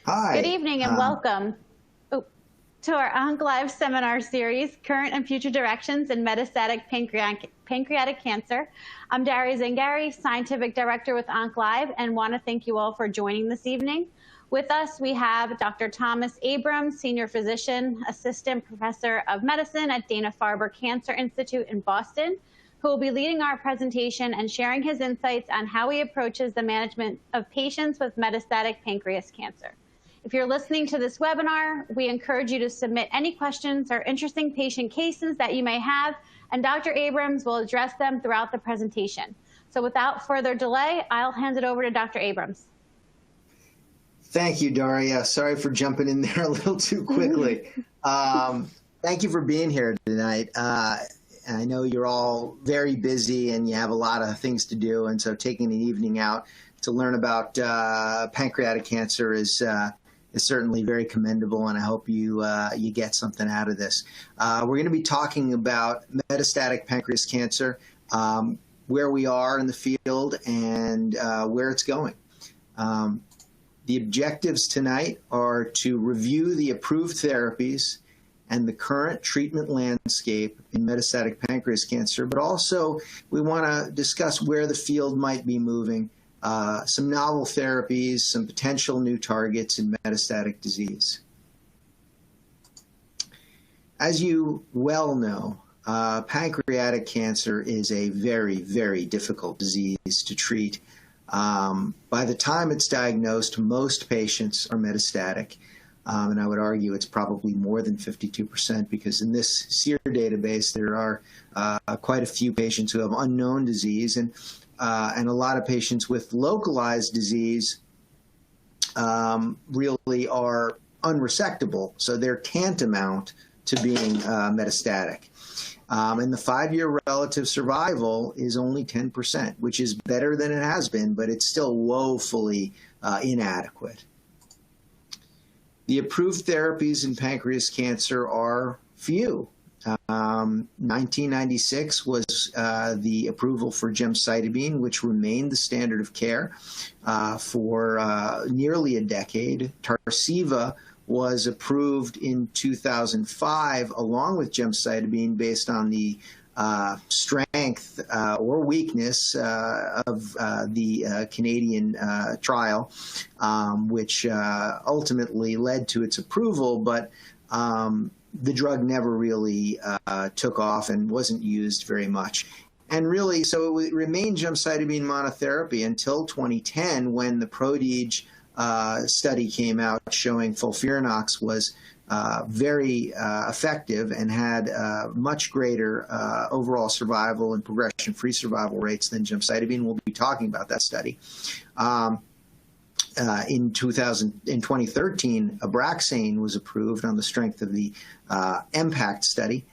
Good Hi. evening and welcome to our OncLive seminar series, Current and Future Directions in Metastatic Pancreatic Cancer. I'm Dari Zangari, Scientific Director with OncLive, and want to thank you all for joining this evening. With us, we have Dr. Thomas Abrams, Senior Physician, Assistant Professor of Medicine at Dana-Farber Cancer Institute in Boston, who will be leading our presentation and sharing his insights on how he approaches the management of patients with metastatic pancreas cancer. If you're listening to this webinar, we encourage you to submit any questions or interesting patient cases that you may have, and Dr. Abrams will address them throughout the presentation. So without further delay, I'll hand it over to Dr. Abrams. Thank you, Daria. Sorry for jumping in there a little too quickly. Thank you for being here tonight. I know you're all very busy and you have a lot of things to do, and so taking an evening out to learn about pancreatic cancer is certainly very commendable, and I hope you get something out of this. We're going to be talking about metastatic pancreas cancer, where we are in the field, and where it's going. The objectives tonight are to review the approved therapies and the current treatment landscape in metastatic pancreas cancer, but also we want to discuss where the field might be moving, some novel therapies, some potential new targets in metastatic disease. As you well know, pancreatic cancer is a very, very difficult disease to treat. By the time it's diagnosed, most patients are metastatic. And I would argue it's probably more than 52%, because in this SEER database, there are quite a few patients who have unknown disease, and a lot of patients with localized disease really are unresectable, so they're tantamount to being metastatic. And the 5-year relative survival is only 10%, which is better than it has been, but it's still woefully inadequate. The approved therapies in pancreas cancer are few. 1996 was the approval for gemcitabine, which remained the standard of care for nearly a decade. Tarceva was approved in 2005 along with gemcitabine based on the strength or weakness of the Canadian trial, which ultimately led to its approval, but the drug never really took off and wasn't used very much. And really, so it remained gemcitabine monotherapy until 2010, when the PRODIGE study came out showing FOLFIRINOX was very effective and had much greater overall survival and progression-free survival rates than gemcitabine. We'll be talking about that study. In 2013, Abraxane was approved on the strength of the MPACT study,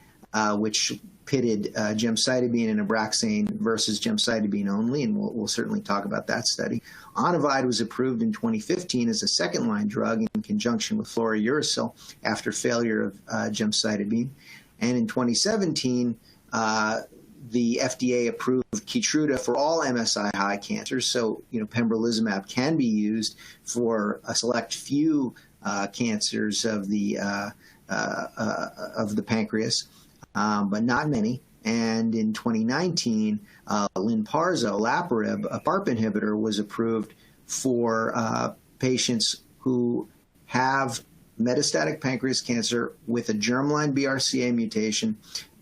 which pitted gemcitabine and Abraxane versus gemcitabine only, and we'll certainly talk about that study. Onivide was approved in 2015 as a second-line drug in conjunction with fluorouracil after failure of gemcitabine. And in 2017, the FDA approved Keytruda for all MSI-high cancers. So, pembrolizumab can be used for a select few cancers of the pancreas, but not many. And in 2019, Lynparza, olaparib, a PARP inhibitor, was approved for patients who have metastatic pancreas cancer with a germline BRCA mutation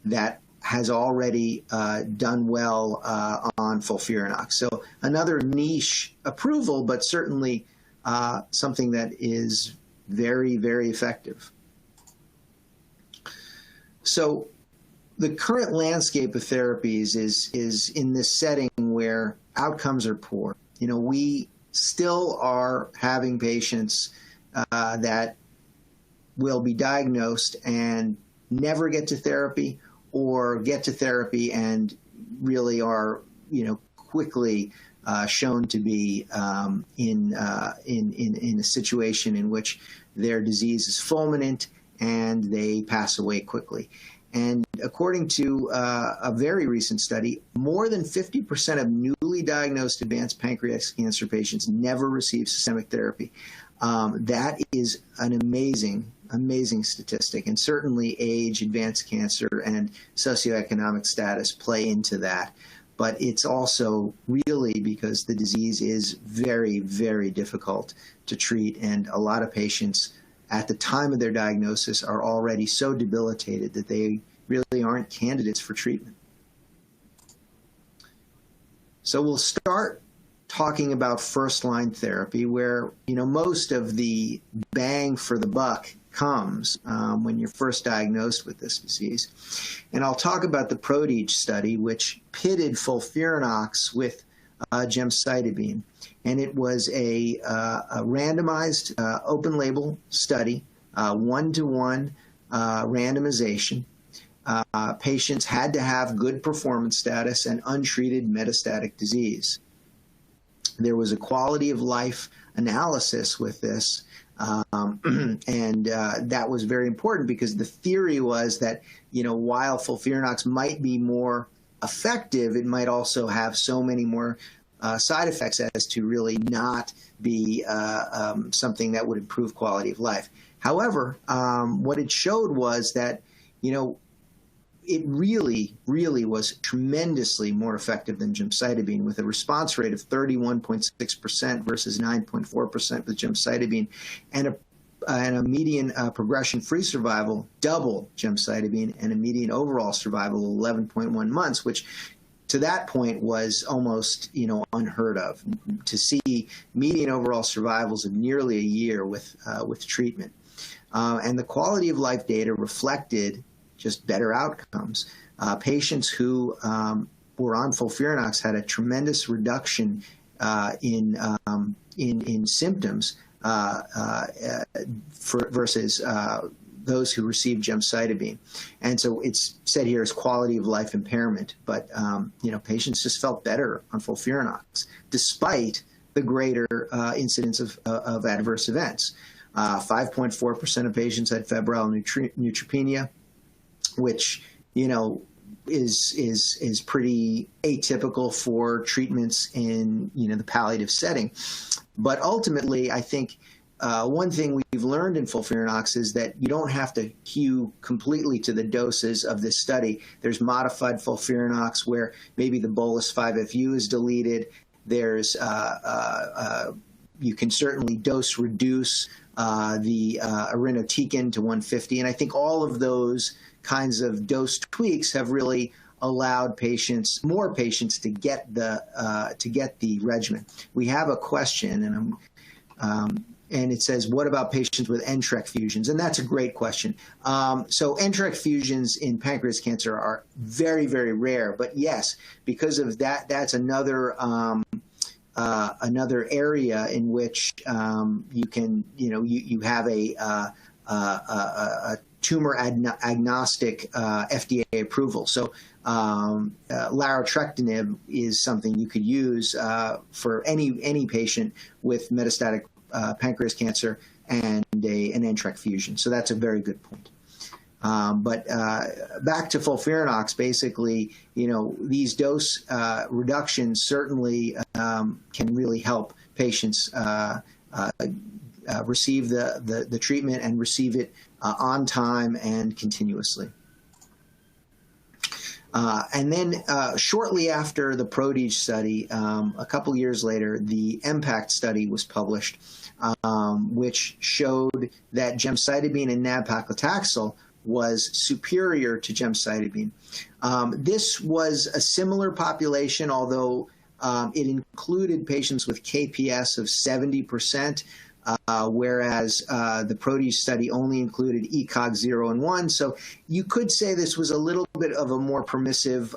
that has already done well on FOLFIRINOX. So another niche approval, but certainly something that is very, very effective. So the current landscape of therapies is in this setting where outcomes are poor. We still are having patients that will be diagnosed and never get to therapy, or get to therapy and really are, quickly shown to be in a situation in which their disease is fulminant and they pass away quickly. And according to a very recent study, more than 50% of newly diagnosed advanced pancreatic cancer patients never receive systemic therapy. That is an amazing statistic, and certainly age, advanced cancer, and socioeconomic status play into that. But it's also really because the disease is very, very difficult to treat, and a lot of patients at the time of their diagnosis are already so debilitated that they really aren't candidates for treatment. So we'll start talking about first-line therapy, where most of the bang for the buck comes when you're first diagnosed with this disease. And I'll talk about the PRODIGE study, which pitted FOLFIRINOX with gemcitabine. And it was a randomized open-label study, one-to-one randomization. Patients had to have good performance status and untreated metastatic disease. There was a quality of life analysis with this, and that was very important because the theory was that, while FOLFIRINOX might be more effective, it might also have so many more side effects as to really not be something that would improve quality of life. However, what it showed was that, it really, really was tremendously more effective than gemcitabine, with a response rate of 31.6% versus 9.4% with gemcitabine, and a median progression-free survival double gemcitabine, and a median overall survival of 11.1 months, which to that point was almost, unheard of, to see median overall survivals of nearly a year with treatment. And the quality of life data reflected just better outcomes. Patients who were on FOLFIRINOX had a tremendous reduction in symptoms versus those who received gemcitabine. And so it's said here as quality of life impairment, but patients just felt better on FOLFIRINOX despite the greater incidence of adverse events. 5.4% of patients had febrile neutropenia, which is pretty atypical for treatments in the palliative setting. But ultimately, I think one thing we've learned in FOLFIRINOX is that you don't have to hew completely to the doses of this study. There's modified FOLFIRINOX where maybe the bolus 5-FU is deleted. There's you can certainly dose reduce the irinotecan to 150, and I think all of those kinds of dose tweaks have really allowed more patients to get the regimen. We have a question, and it says, what about patients with NTRK fusions? And that's a great question. So NTRK fusions in pancreas cancer are very, very rare, but yes, because of that, that's another area in which you can, you have a tumor agnostic FDA approval. So larotrectinib is something you could use for any patient with metastatic pancreas cancer and an NTRK fusion. So that's a very good point. But back to FOLFIRINOX, basically, these dose reductions certainly can really help patients receive the treatment and receive it on time and continuously. And then shortly after the PRODIGE study, a couple years later, the MPACT study was published, which showed that gemcitabine and nab-paclitaxel was superior to gemcitabine. This was a similar population, although it included patients with KPS of 70%, whereas the PRODIGE study only included ECOG 0 and 1. So you could say this was a little bit of a more permissive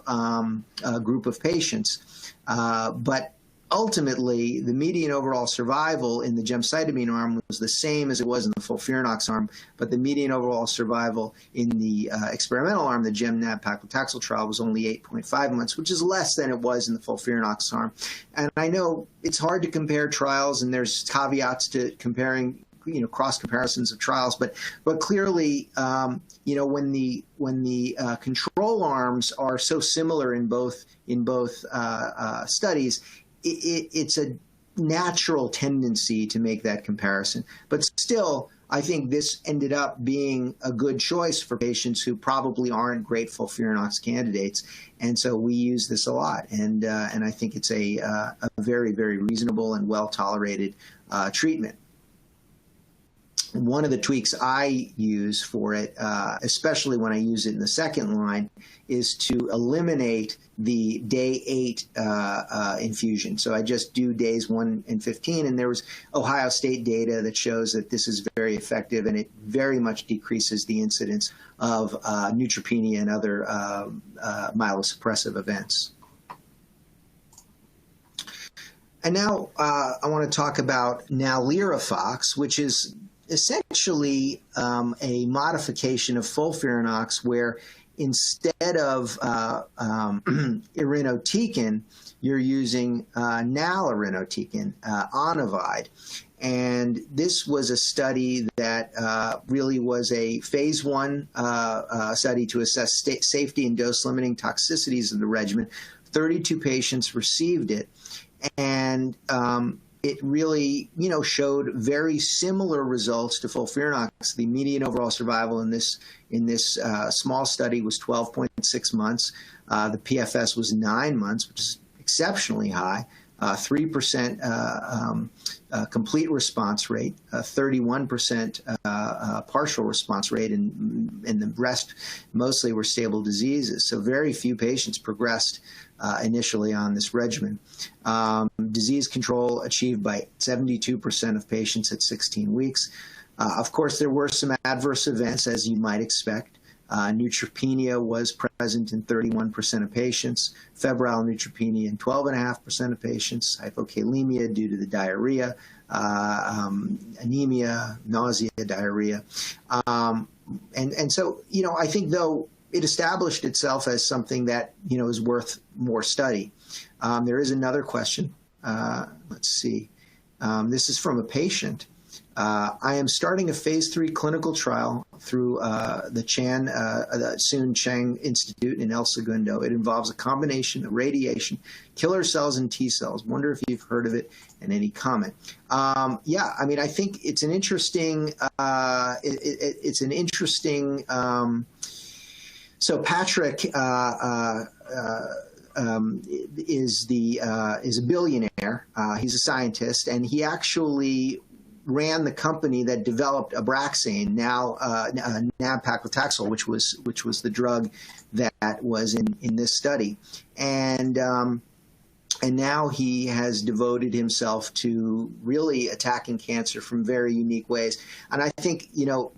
group of patients. But ultimately, the median overall survival in the gemcitabine arm was the same as it was in the FOLFIRINOX arm, but the median overall survival in the experimental arm, the gem-nab-paclitaxel trial, was only 8.5 months, which is less than it was in the FOLFIRINOX arm. And I know it's hard to compare trials, and there's caveats to comparing cross comparisons of trials, but clearly, when the control arms are so similar in both studies, it's a natural tendency to make that comparison. But still, I think this ended up being a good choice for patients who probably aren't great FOLFIRINOX candidates, and so we use this a lot. And I think it's a very, very reasonable and well-tolerated treatment. One of the tweaks I use for it, especially when I use it in the second line, is to eliminate the day 8 infusion. So I just do days 1 and 15, and there was Ohio State data that shows that this is very effective, and it very much decreases the incidence of neutropenia and other myelosuppressive events. And now I want to talk about NALIRIFOX, which is essentially a modification of FOLFIRINOX, where instead of irinotecan, you're using nal-irinotecan, Onivide. And this was a study that really was a phase 1 study to assess safety and dose-limiting toxicities of the regimen. 32 patients received it, and it really, showed very similar results to FOLFIRINOX. The median overall survival in this small study was 12.6 months. The PFS was 9 months, which is exceptionally high. 3% complete response rate, 31% partial response rate, and the rest mostly were stable diseases. So very few patients progressed initially on this regimen. Disease control achieved by 72% of patients at 16 weeks. Of course, there were some adverse events, as you might expect. Neutropenia was present in 31% of patients, febrile neutropenia in 12.5% of patients, hypokalemia due to the diarrhea, anemia, nausea, diarrhea. And so, I think, though, it established itself as something that, is worth more study. There is another question. Let's see. This is from a patient. I am starting a phase 3 clinical trial through the Soon Chang Institute in El Segundo. It involves a combination of radiation, killer cells, and T cells. Wonder if you've heard of it, and any comment. Yeah, I mean, I think it's an interesting. So Patrick is a billionaire. He's a scientist, and he actually ran the company that developed Abraxane, now nab-paclitaxel, which was the drug that was in this study, and now he has devoted himself to really attacking cancer from very unique ways. And I think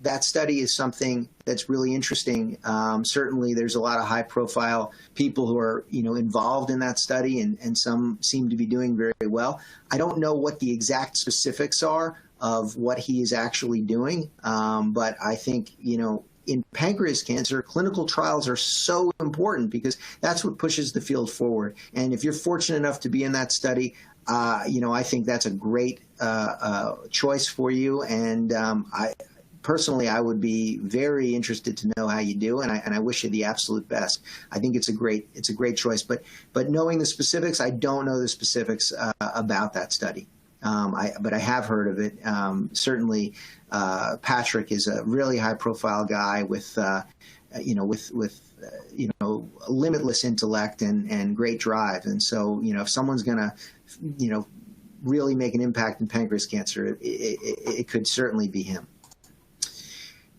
that study is something that's really interesting. Certainly, there's a lot of high-profile people who are involved in that study, and some seem to be doing very well. I don't know what the exact specifics are of what he is actually doing. But I think, in pancreas cancer, clinical trials are so important because that's what pushes the field forward. And if you're fortunate enough to be in that study, I think that's a great choice for you. And I would be very interested to know how you do, and I wish you the absolute best. I think it's a great choice. But knowing the specifics, I don't know the specifics about that study. But I have heard of it. Certainly, Patrick is a really high-profile guy with limitless intellect and great drive. And so, if someone's going to, really make an impact in pancreas cancer, it could certainly be him.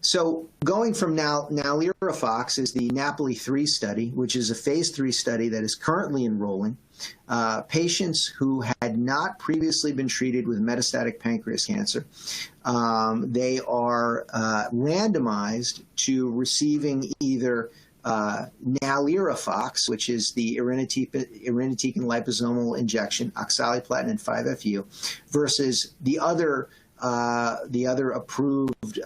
So going from NALIRIFOX is the NAPOLI-3 study, which is a phase 3 study that is currently enrolling patients who had not previously been treated with metastatic pancreas cancer. They are randomized to receiving either NALIRIFOX, which is the irinotecan liposomal injection, oxaliplatin and 5-FU, versus the other approved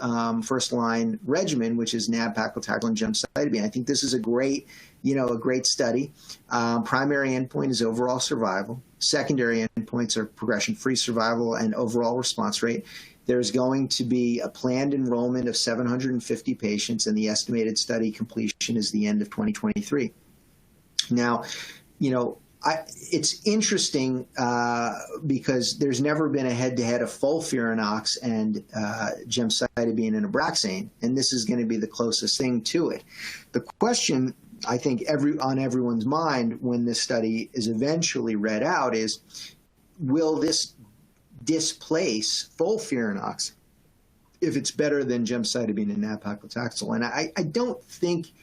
first-line regimen, which is nab-paclitaxel and gemcitabine. I think this is a great a great study. Primary endpoint is overall survival. Secondary endpoints are progression-free survival and overall response rate. There's going to be a planned enrollment of 750 patients, and the estimated study completion is the end of 2023. Now, it's interesting because there's never been a head-to-head of FOLFIRINOX and gemcitabine and Abraxane, and this is going to be the closest thing to it. The question, I think, on everyone's mind when this study is eventually read out is, will this displace FOLFIRINOX if it's better than gemcitabine and nab-paclitaxel? And I don't think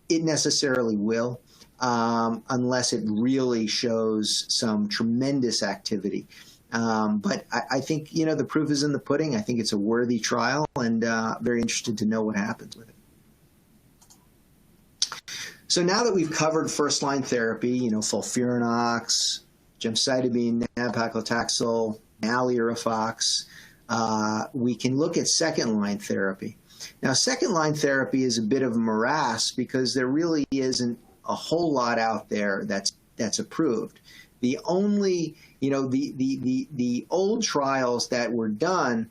it necessarily will. Unless it really shows some tremendous activity. But I think, the proof is in the pudding. I think it's a worthy trial, and very interested to know what happens with it. So now that we've covered first-line therapy, FOLFIRINOX, gemcitabine, nab-paclitaxel, NALIRIFOX, we can look at second-line therapy. Now, second-line therapy is a bit of a morass because there really isn't a whole lot out there that's approved. The only, the old trials that were done,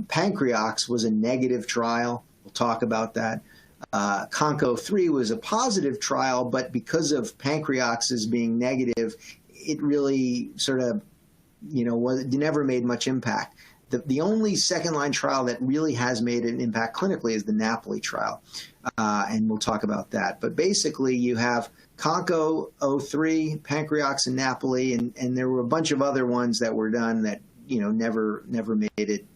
Pancreatic was a negative trial. We'll talk about that. CONCO-3 was a positive trial, but because of Pancreatic as being negative, it really sort of, never made much impact. The only second-line trial that really has made an impact clinically is the Napoli trial, and we'll talk about that. But basically, you have CONCO-03, Pancreatic, and Napoli, and there were a bunch of other ones that were done that never made it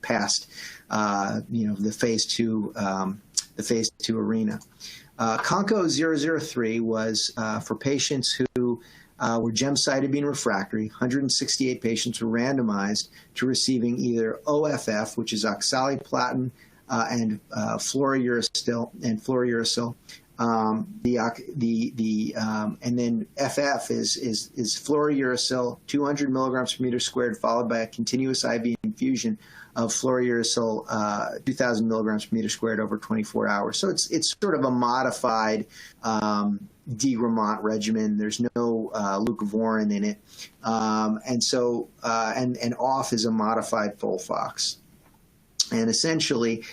past the phase 2 arena. CONCO-003 was for patients who were gemcitabine refractory. 168 patients were randomized to receiving either OFF, which is oxaliplatin, and fluorouracil, and then FF is fluorouracil, 200 milligrams per meter squared, followed by a continuous IV infusion of fluorouracil, 2,000 milligrams per meter squared over 24 hours. So it's sort of a modified Degremont regimen. There's no leucovorin in it, and OFF is a modified FOLFOX. And essentially,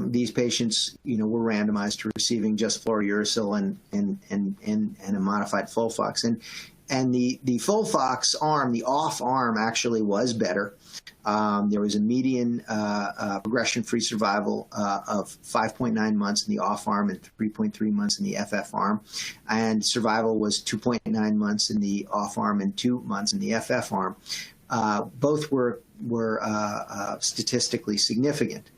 these patients, were randomized to receiving just fluorouracil and a modified FOLFOX. And the FOLFOX arm, the OFF arm, actually was better. There was a median progression-free survival of 5.9 months in the OFF arm and 3.3 months in the FF arm. And survival was 2.9 months in the OFF arm and 2 months in the FF arm. Both were statistically significant.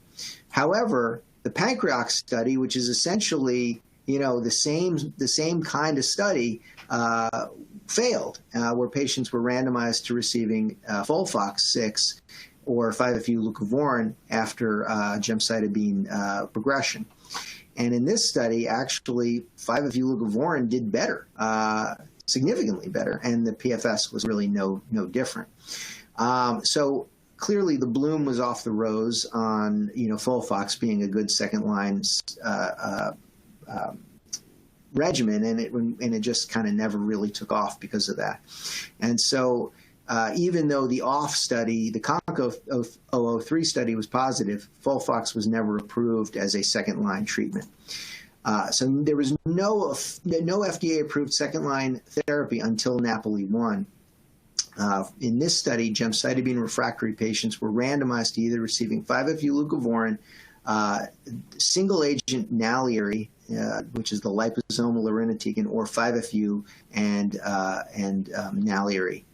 However, the Pancreatic study, which is essentially the same kind of study, failed, where patients were randomized to receiving FOLFOX6 or 5-FU leucovorin after gemcitabine progression. And in this study, actually, 5-FU leucovorin did better, significantly better, and the PFS was really no different. So clearly, the bloom was off the rose on FOLFOX being a good second-line regimen, and it just kind of never really took off because of that. And so even though the OFF study, the CONCO-003 study was positive, FOLFOX was never approved as a second-line treatment. So there was no FDA-approved second-line therapy until Napoli-1. In this study, gemcitabine refractory patients were randomized to either receiving 5-FU leucovorin, single-agent Naliry, which is the liposomal irinotecan, or 5-FU and Naliry.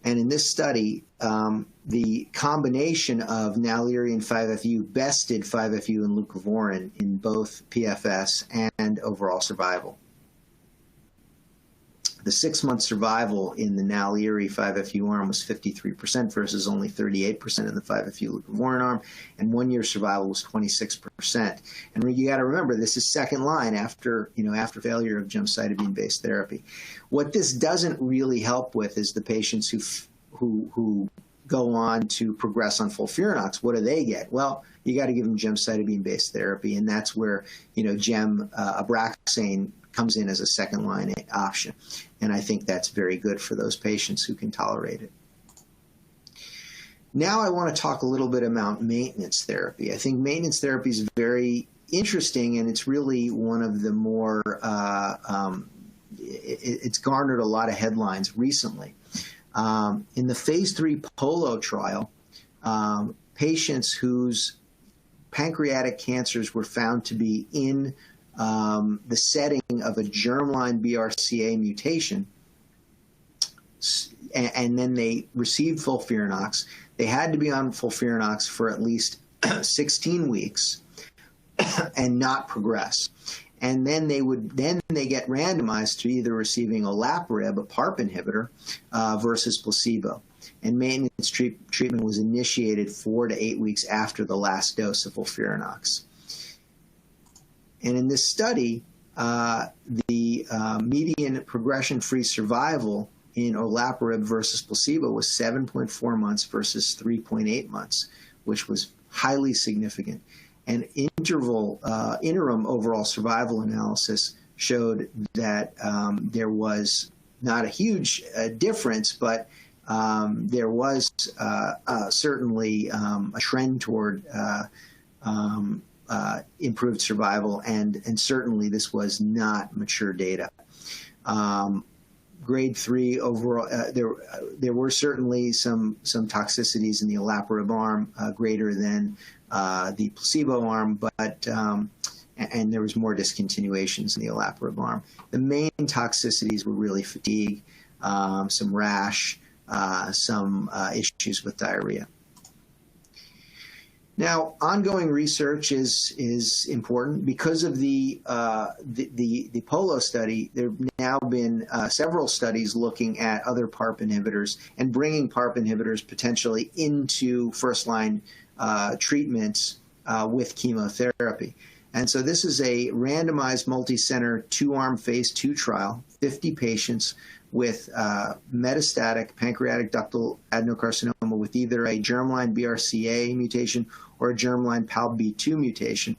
And in this study, the combination of Naliry and 5-FU bested 5-FU and leucovorin in both PFS and overall survival. The 6-month survival in the Naliry 5-FU arm was 53% versus only 38% in the 5-FU leucovorin arm, and 1-year survival was 26%. And you got to remember, this is second line after failure of gemcitabine-based therapy. What this doesn't really help with is the patients who go on to progress on FOLFIRINOX, what do they get? Well, you got to give them gemcitabine-based therapy, and that's where, Abraxane comes in as a second-line option. And I think that's very good for those patients who can tolerate it. Now I want to talk a little bit about maintenance therapy. I think maintenance therapy is very interesting, and it's really one of the more, it's garnered a lot of headlines recently. In the phase 3 POLO trial, patients whose pancreatic cancers were found to be in the setting of a germline BRCA mutation, and then they received FOLFIRINOX. They had to be on FOLFIRINOX for at least 16 weeks and not progress. And then they get randomized to either receiving olaparib, a PARP inhibitor, versus placebo. And maintenance treatment was initiated 4 to 8 weeks after the last dose of FOLFIRINOX. And in this study, the median progression-free survival in olaparib versus placebo was 7.4 months versus 3.8 months, which was highly significant. And interim overall survival analysis showed that there was not a huge difference, but there was certainly a trend toward improved survival, and certainly this was not mature data. Grade 3 overall, there were certainly some toxicities in the olaparib arm greater than the placebo arm, but and there was more discontinuations in the olaparib arm. The main toxicities were really fatigue, some rash, some issues with diarrhea. Now, ongoing research is important because of the POLO study. There have now been several studies looking at other PARP inhibitors and bringing PARP inhibitors potentially into first-line treatments with chemotherapy. And so this is a randomized multi-center 2-arm phase 2 trial, 50 patients with metastatic pancreatic ductal adenocarcinoma with either a germline BRCA mutation or a germline PALB2 mutation,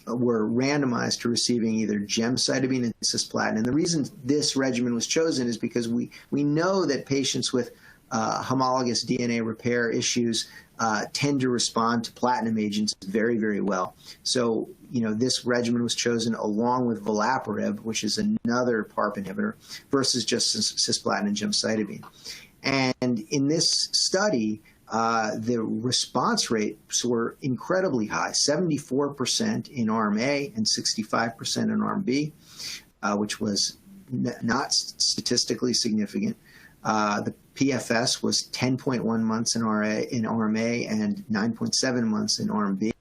were randomized to receiving either gemcitabine and cisplatin. And the reason this regimen was chosen is because we know that patients with homologous DNA repair issues tend to respond to platinum agents very, very well. So, this regimen was chosen along with volaparib, which is another PARP inhibitor, versus just cisplatin and gemcitabine. And in this study, the response rates were incredibly high, 74% in arm A and 65% in arm B, which was not statistically significant. The PFS was 10.1 months in arm A and 9.7 months in arm B,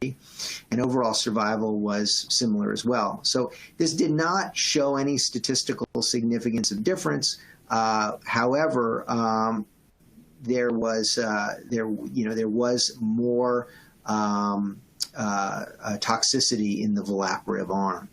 and overall survival was similar as well. So this did not show any statistical significance of difference. However, there was more toxicity in the volaparib arm.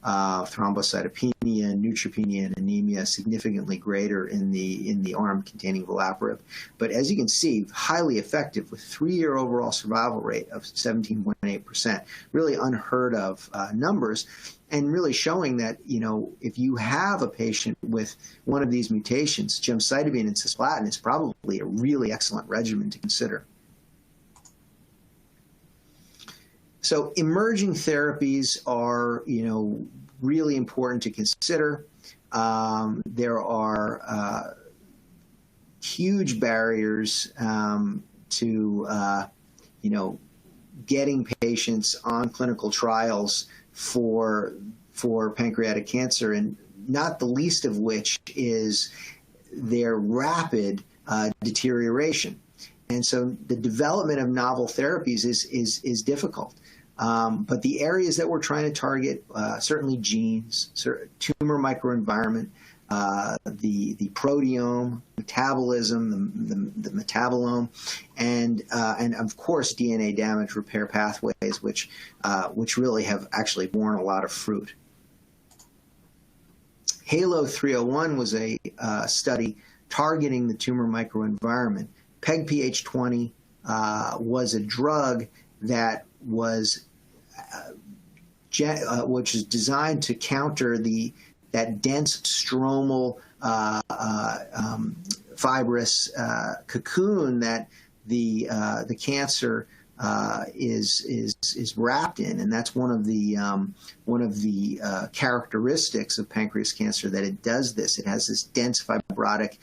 Thrombocytopenia, neutropenia, and anemia significantly greater in the arm containing volaparib. But as you can see, highly effective with 3-year overall survival rate of 17.8%, really unheard of numbers, and really showing that, if you have a patient with one of these mutations, gemcitabine and cisplatin is probably a really excellent regimen to consider. So emerging therapies are, really important to consider. There are huge barriers to, getting patients on clinical trials for pancreatic cancer, and not the least of which is their rapid deterioration. And so the development of novel therapies is difficult. But the areas that we're trying to target, certainly genes, tumor microenvironment, the proteome, metabolism, the metabolome, and of course DNA damage repair pathways, which really have actually borne a lot of fruit. HALO 301 was a study targeting the tumor microenvironment. PEG-PH20 was a drug that was which is designed to counter that dense stromal fibrous cocoon that the cancer is wrapped in, and that's one of the characteristics of pancreas cancer, that it does this. It has this dense fibrotic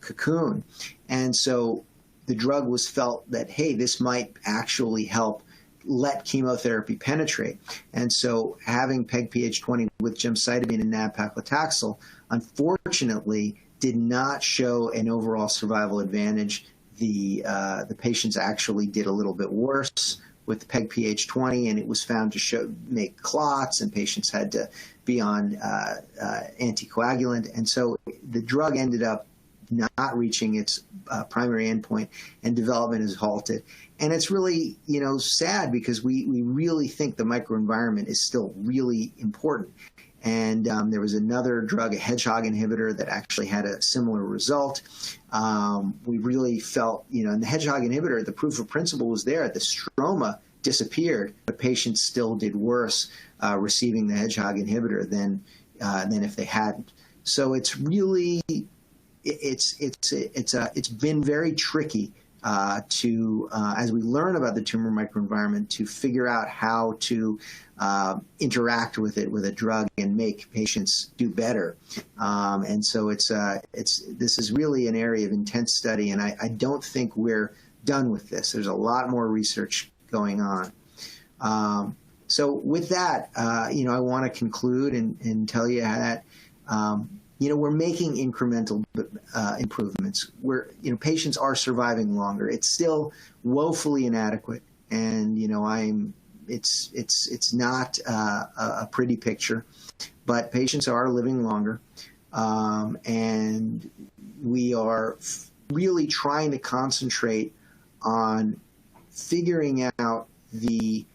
cocoon, and so the drug was felt that, hey, this might actually help let chemotherapy penetrate. And so having PEG-PH20 with gemcitabine and nab-paclitaxel, unfortunately, did not show an overall survival advantage. The patients actually did a little bit worse with PEG-PH20, and it was found to make clots, and patients had to be on anticoagulant. And so the drug ended up not reaching its primary endpoint, and development is halted. And it's really, sad, because we really think the microenvironment is still really important. And there was another drug, a hedgehog inhibitor, that actually had a similar result. We really felt, in the hedgehog inhibitor, the proof of principle was there. The stroma disappeared, but patients still did worse receiving the hedgehog inhibitor than if they hadn't. So it's really, it's been very tricky to, as we learn about the tumor microenvironment, to figure out how to interact with it with a drug and make patients do better. And so this is really an area of intense study, and I don't think we're done with this. There's a lot more research going on. So with that, I want to conclude and tell you that we're making incremental improvements. Patients are surviving longer. It's still woefully inadequate, and it's not a pretty picture, but patients are living longer, and we are really trying to concentrate on figuring out the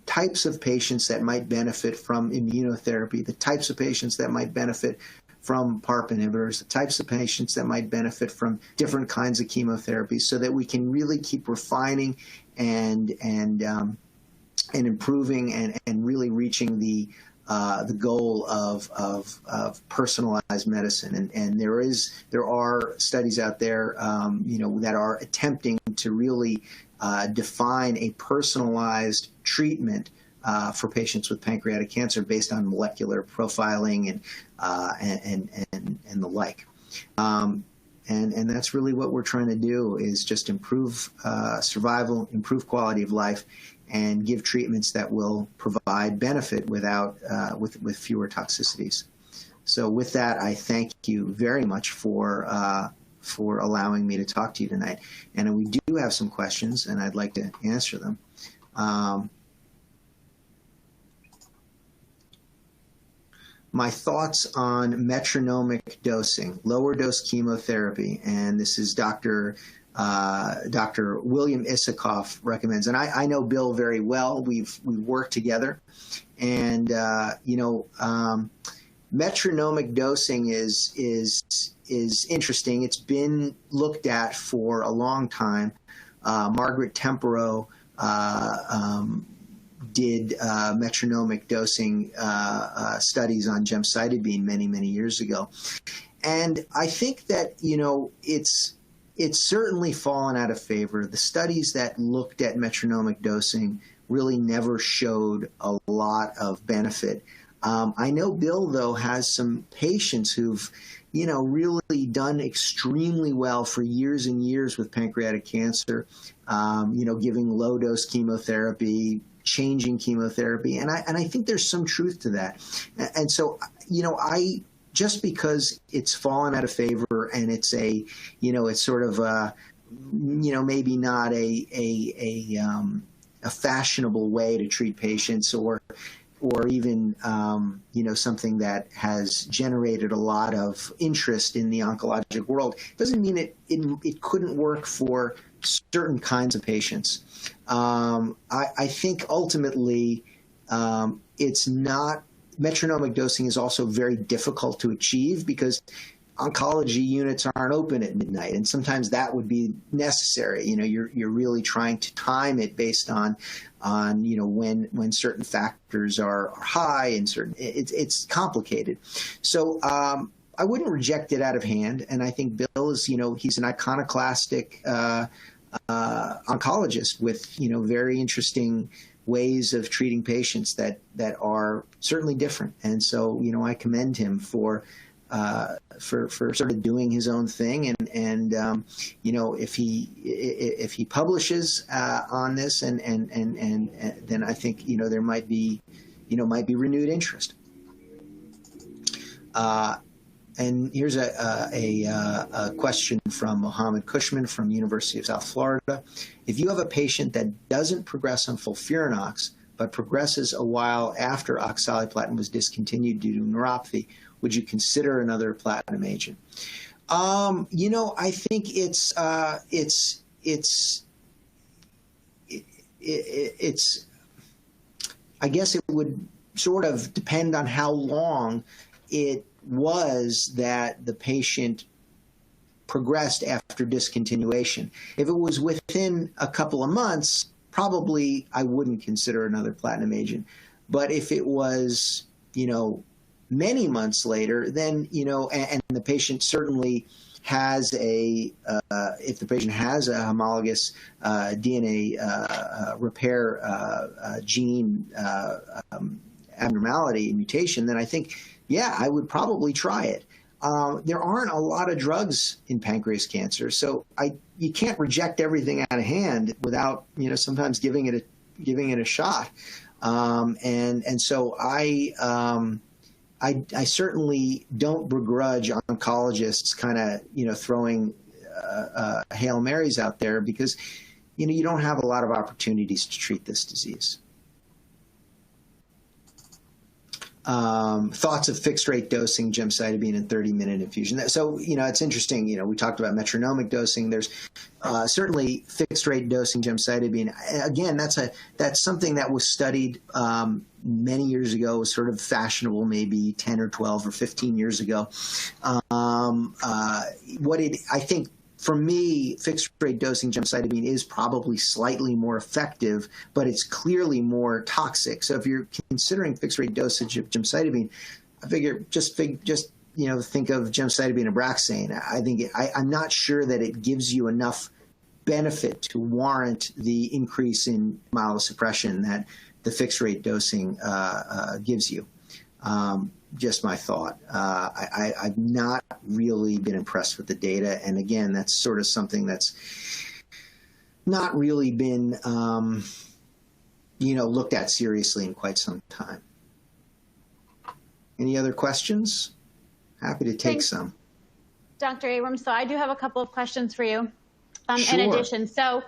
types of patients that might benefit from immunotherapy, the types of patients that might benefit from PARP inhibitors, the types of patients that might benefit from different kinds of chemotherapies, so that we can really keep refining and improving and really reaching the goal of personalized medicine. And there are studies out there that are attempting to really define a personalized treatment for patients with pancreatic cancer based on molecular profiling and the like. And that's really what we're trying to do, is just improve survival, improve quality of life, and give treatments that will provide benefit without with fewer toxicities. So with that, I thank you very much for allowing me to talk to you tonight. And we do have some questions, and I'd like to answer them. My thoughts on metronomic dosing, lower dose chemotherapy, and this is Dr. William Isikoff recommends. And I know Bill very well. We've worked together, and metronomic dosing is interesting. It's been looked at for a long time. Margaret Tempero did metronomic dosing studies on gemcitabine many years ago, and I think that it's certainly fallen out of favor. The studies that looked at metronomic dosing really never showed a lot of benefit. I know Bill, though, has some patients who've really done extremely well for years and years with pancreatic cancer, giving low-dose chemotherapy, changing chemotherapy, and I think there's some truth to that. And so, just because it's fallen out of favor and it's it's sort of maybe not a fashionable way to treat patients, or even something that has generated a lot of interest in the oncologic world, doesn't mean it couldn't work for certain kinds of patients. I think ultimately it's not metronomic dosing is also very difficult to achieve because oncology units aren't open at midnight, and sometimes that would be necessary. You're really trying to time it based on when certain factors are high and it's complicated. So I wouldn't reject it out of hand, and I think Bill is he's an iconoclastic oncologist with very interesting ways of treating patients that are certainly different, and so I commend him for sort of doing his own thing, and if he publishes on this, and then I think there might be renewed interest. And here's a question from Mohammed Cushman from University of South Florida. If you have a patient that doesn't progress on FOLFIRINOX but progresses a while after oxaliplatin was discontinued due to neuropathy, would you consider another platinum agent? I think it's I guess it would sort of depend on how long it was that the patient progressed after discontinuation. If it was within a couple of months, probably I wouldn't consider another platinum agent. But if it was, many months later, then, and the patient certainly has if the patient has a homologous DNA repair gene abnormality and mutation, then I think, yeah, I would probably try it. There aren't a lot of drugs in pancreas cancer, so you can't reject everything out of hand without sometimes giving it a shot. And so I certainly don't begrudge oncologists kind of throwing Hail Marys out there because you don't have a lot of opportunities to treat this disease. Thoughts of fixed-rate dosing gemcitabine and 30-minute infusion. So, it's interesting. We talked about metronomic dosing. There's certainly fixed-rate dosing gemcitabine. Again, that's something that was studied many years ago. It was sort of fashionable, maybe 10 or 12 or 15 years ago. I think, for me, fixed-rate dosing gemcitabine is probably slightly more effective, but it's clearly more toxic. So if you're considering fixed-rate dosage of gemcitabine, I figure just think of gemcitabine and Abraxane. I'm not sure that it gives you enough benefit to warrant the increase in myelosuppression that the fixed-rate dosing gives you. Just my thought. I've not really been impressed with the data. And again, that's sort of something that's not really been, looked at seriously in quite some time. Any other questions? Happy to take Thanks, some. Dr. Abrams. So I do have a couple of questions for you Sure. in addition. So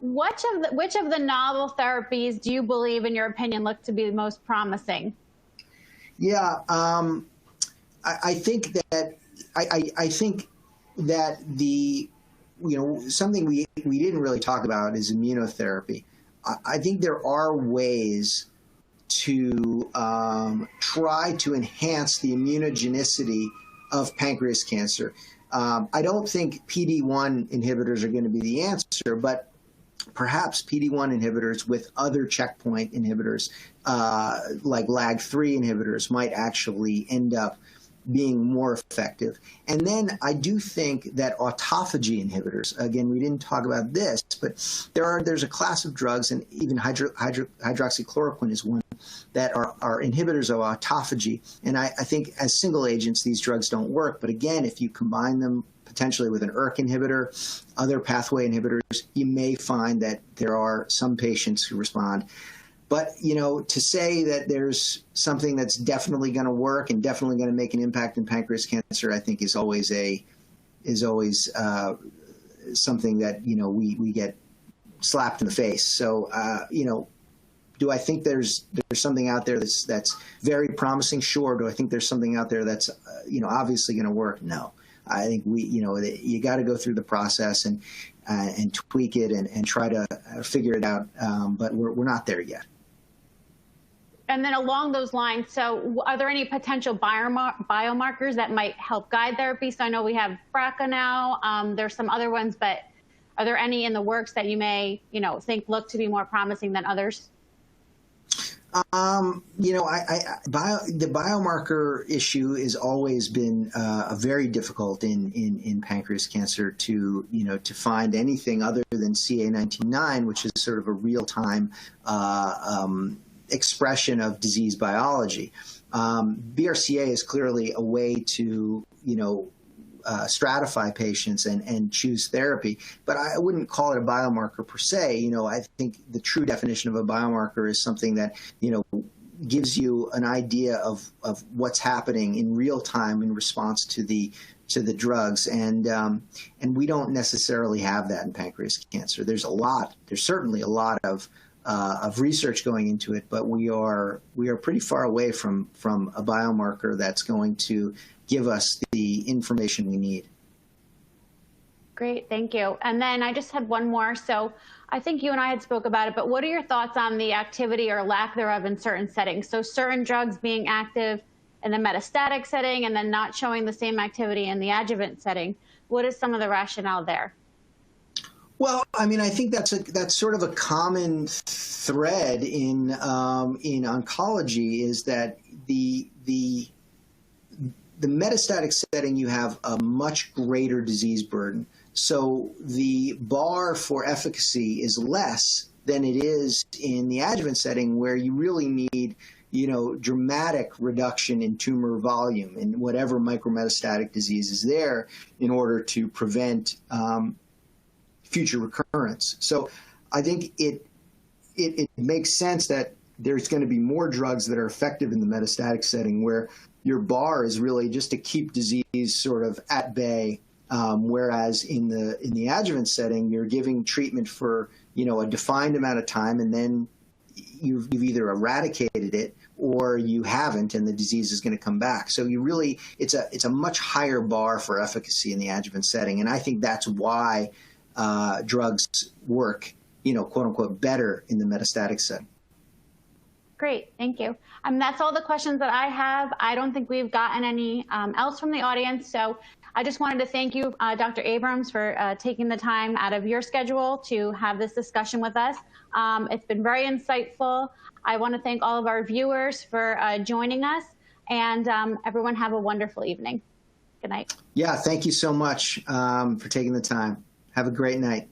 which of the novel therapies do you believe, in your opinion, look to be the most promising? Yeah, I think that the something we didn't really talk about is immunotherapy. I think there are ways to try to enhance the immunogenicity of pancreas cancer. I don't think PD-1 inhibitors are going to be the answer, but perhaps PD-1 inhibitors with other checkpoint inhibitors, like LAG-3 inhibitors, might actually end up being more effective. And then I do think that autophagy inhibitors, again, we didn't talk about this, but there's a class of drugs, and even hydroxychloroquine is one, that are inhibitors of autophagy. And I think as single agents, these drugs don't work. But again, if you combine them potentially with an ERK inhibitor, other pathway inhibitors, you may find that there are some patients who respond. But, to say that there's something that's definitely going to work and definitely going to make an impact in pancreas cancer, I think is always something that, we get slapped in the face. So, do I think there's something out there that's very promising? Sure. Do I think there's something out there that's, obviously going to work? No. I think you got to go through the process and tweak it and try to figure it out. But we're not there yet. And then along those lines, so are there any potential biomarkers that might help guide therapy? So I know we have BRCA now. There's some other ones, but are there any in the works that you may, think look to be more promising than others? The biomarker issue has always been very difficult in pancreas cancer to find anything other than CA19-9, which is sort of a real-time expression of disease biology. BRCA is clearly a way to, stratify patients and choose therapy, but I wouldn't call it a biomarker per se. I think the true definition of a biomarker is something that, gives you an idea of what's happening in real time in response to the drugs, and we don't necessarily have that in pancreas cancer. There's certainly a lot of research going into it, but we are pretty far away from a biomarker that's going to give us the information we need. Great, thank you. And then I just had one more. So I think you and I had spoke about it, but what are your thoughts on the activity or lack thereof in certain settings? So certain drugs being active in the metastatic setting and then not showing the same activity in the adjuvant setting. What is some of the rationale there? Well, I mean, I think that's sort of a common thread in oncology, is that the metastatic setting, you have a much greater disease burden. So the bar for efficacy is less than it is in the adjuvant setting, where you really need, dramatic reduction in tumor volume and whatever micrometastatic disease is there in order to prevent future recurrence. So I think it makes sense that there's going to be more drugs that are effective in the metastatic setting, where your bar is really just to keep disease sort of at bay, whereas in the adjuvant setting, you're giving treatment for a defined amount of time, and then you've either eradicated it or you haven't, and the disease is going to come back. So it's a much higher bar for efficacy in the adjuvant setting, and I think that's why drugs work, quote unquote, better in the metastatic setting. Great, thank you. That's all the questions that I have. I don't think we've gotten any else from the audience. So I just wanted to thank you, Dr. Abrams, for taking the time out of your schedule to have this discussion with us. It's been very insightful. I want to thank all of our viewers for joining us, and everyone have a wonderful evening. Good night. Yeah, thank you so much for taking the time. Have a great night.